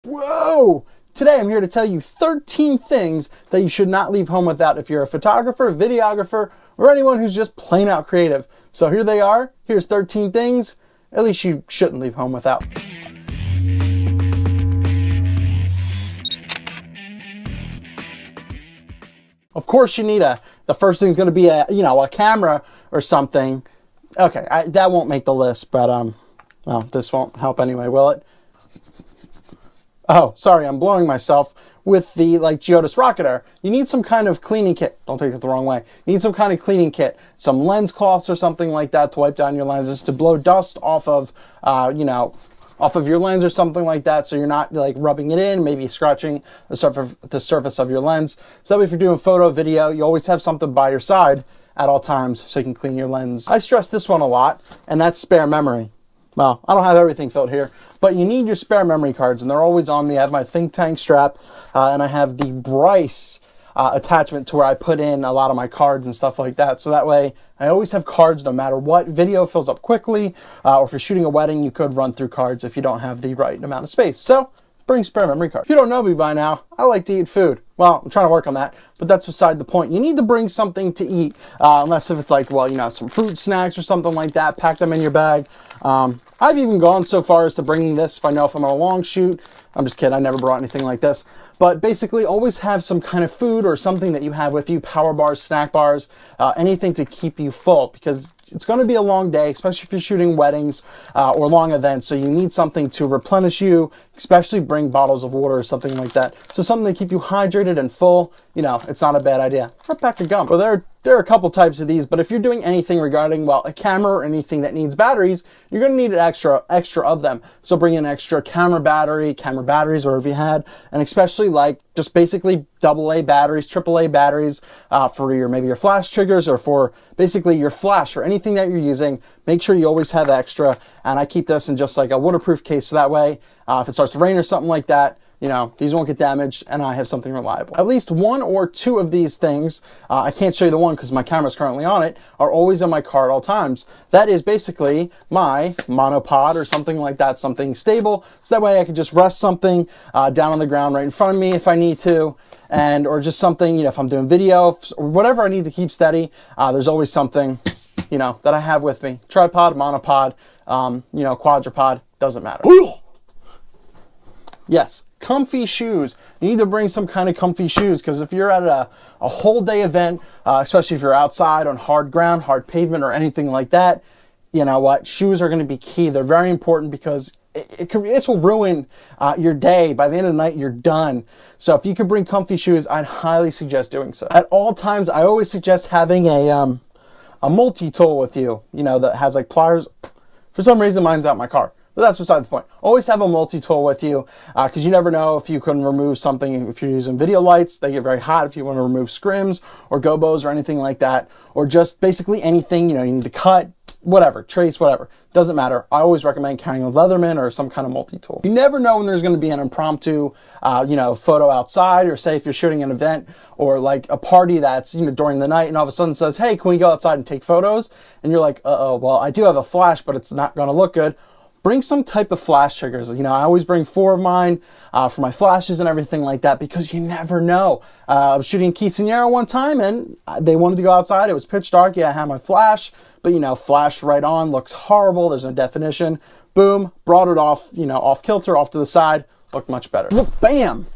Whoa! Today I'm here to tell you 13 things that you should not leave home without if you're a photographer, videographer, or anyone who's just plain out creative. So here they are. Here's 13 things at least you shouldn't leave home without. Of course you need the first thing is going to be a camera or something. Okay, that won't make the list, but well, this won't help anyway, will it? Oh, sorry, I'm blowing myself with the Geodis Rocket Air. You need some kind of cleaning kit. Don't take it the wrong way. You need some kind of cleaning kit, some lens cloths or something like that to wipe down your lenses, to blow dust off of, off of your lens or something like that, so you're not rubbing it in, maybe scratching the surface of your lens. So that way if you're doing photo, video, you always have something by your side at all times so you can clean your lens. I stress this one a lot, and that's spare memory. Well, I don't have everything filled here, but you need your spare memory cards, and they're always on me. I have my think tank strap, and I have the Bryce attachment to where I put in a lot of my cards and stuff like that. So that way I always have cards no matter what. Video fills up quickly, or if you're shooting a wedding, you could run through cards if you don't have the right amount of space. So bring spare memory cards. If you don't know me by now, I like to eat food. Well, I'm trying to work on that, but that's beside the point. You need to bring something to eat, unless if it's some fruit snacks or something like that, pack them in your bag. I've even gone so far as to bringing this if I'm on a long shoot. I'm just kidding, I never brought anything like this. But basically always have some kind of food or something that you have with you, power bars, snack bars, anything to keep you full, because it's going to be a long day, especially if you're shooting weddings or long events. So you need something to replenish you, especially bring bottles of water or something like that. So something to keep you hydrated and full, it's not a bad idea. Or a pack of gum. Well, there are a couple types of these, but if you're doing anything regarding, well, a camera or anything that needs batteries, you're going to need an extra of them. So bring an extra camera batteries, whatever you had, and especially just basically AA batteries, AAA batteries for maybe your flash triggers, or for basically your flash or anything that you're using. Make sure you always have extra, and I keep this in just a waterproof case, so that way if it starts to rain or something like that, these won't get damaged, and I have something reliable. At least one or two of these things, I can't show you the one because my camera's currently on it, are always in my car at all times. That is basically my Monopod or something like that, something stable, so that way I can just rest something down on the ground right in front of me if I need to, or just something, if I'm doing video, or whatever I need to keep steady, there's always something, that I have with me. Tripod, monopod, quadrupod, doesn't matter. Yes, comfy shoes. You need to bring some kind of comfy shoes, because if you're at a whole day event, especially if you're outside on hard ground, hard pavement, or anything like that, you know what? Shoes are going to be key. They're very important because this will ruin your day. By the end of the night, you're done. So if you could bring comfy shoes, I'd highly suggest doing so. At all times, I always suggest having a multi-tool with you, that has pliers. For some reason, mine's out in my car. But that's beside the point. Always have a multi-tool with you, because you never know if you can remove something. If you're using video lights, they get very hot. If you want to remove scrims or gobos or anything like that, or just basically anything, you need to cut, whatever, trace, whatever. Doesn't matter. I always recommend carrying a Leatherman or some kind of multi-tool. You never know when there's going to be an impromptu, photo outside, or say if you're shooting an event or a party that's, during the night, and all of a sudden says, hey, can we go outside and take photos? And you're like, uh-oh, well, I do have a flash, but it's not going to look good. Bring some type of flash triggers. I always bring 4 of mine for my flashes and everything like that, because you never know. I was shooting Quinceañera one time, and they wanted to go outside. It was pitch dark. Yeah, I had my flash, but flash right on, looks horrible. There's no definition. Boom, brought it off, off kilter, off to the side, looked much better. Look, bam!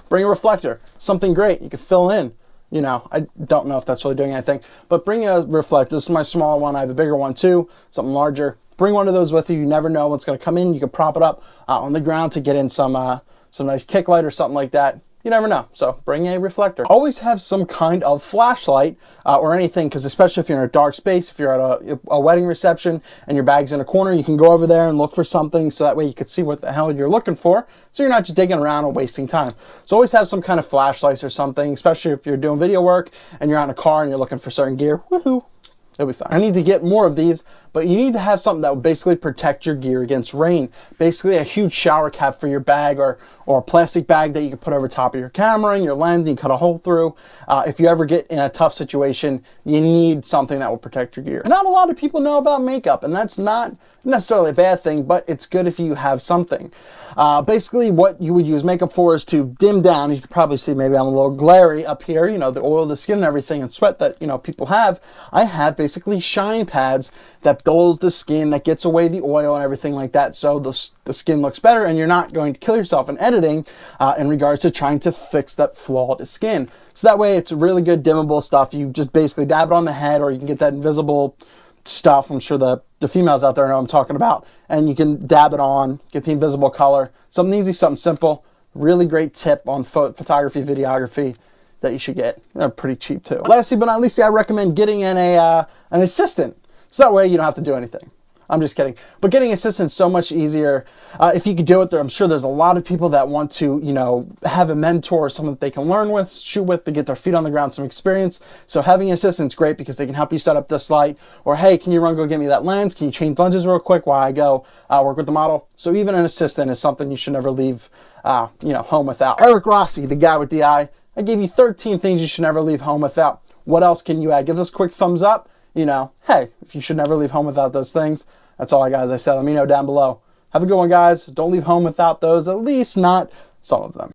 Bring a reflector, something great you could fill in. I don't know if that's really doing anything, but bring a reflector. This is my small one. I have a bigger one too, something larger. Bring one of those with you. You never know what's going to come in. You can prop it up on the ground to get in some nice kick light or something like that. You never know. So bring a reflector. Always have some kind of flashlight or anything, because especially if you're in a dark space, if you're at a wedding reception and your bag's in a corner, you can go over there and look for something, so that way you can see what the hell you're looking for, so you're not just digging around and wasting time. So always have some kind of flashlights or something, especially if you're doing video work and you're out in a car and you're looking for certain gear. Woohoo! It'll be fine. I need to get more of these, but you need to have something that will basically protect your gear against rain. Basically a huge shower cap for your bag, or a plastic bag that you can put over top of your camera and your lens and you cut a hole through. If you ever get in a tough situation, you need something that will protect your gear. Not a lot of people know about makeup, and that's not necessarily a bad thing, but it's good if you have something. Basically what you would use makeup for is to dim down. You can probably see maybe I'm a little glary up here, you know, the oil, the skin and everything and sweat that, you know, people have. I have basically shine pads that dulls the skin, that gets away the oil and everything like that, so the skin looks better and you're not going to kill yourself in editing in regards to trying to fix that flawed skin. So that way it's really good dimmable stuff. You just basically dab it on the head, or you can get that invisible stuff. I'm sure the females out there know what I'm talking about. And you can dab it on, get the invisible color. Something easy, something simple. Really great tip on photography, videography that you should get. They're pretty cheap too. Lastly but not least, I recommend getting in an assistant. So that way you don't have to do anything. I'm just kidding. But getting assistance is so much easier. If you could do it, I'm sure there's a lot of people that want to, you know, have a mentor, someone that they can learn with, shoot with, to get their feet on the ground, some experience. So having an assistant is great because they can help you set up this light, or hey, can you run, go get me that lens? Can you change lenses real quick while I go work with the model? So even an assistant is something you should never leave, you know, home without. Eric Rossi, the guy with the eye. I gave you 13 things you should never leave home without. What else can you add? Give this a quick thumbs up. You know, hey, if you should never leave home without those things. That's all I got. As I said, let me know down below. Have a good one, guys. Don't leave home without those, at least not some of them.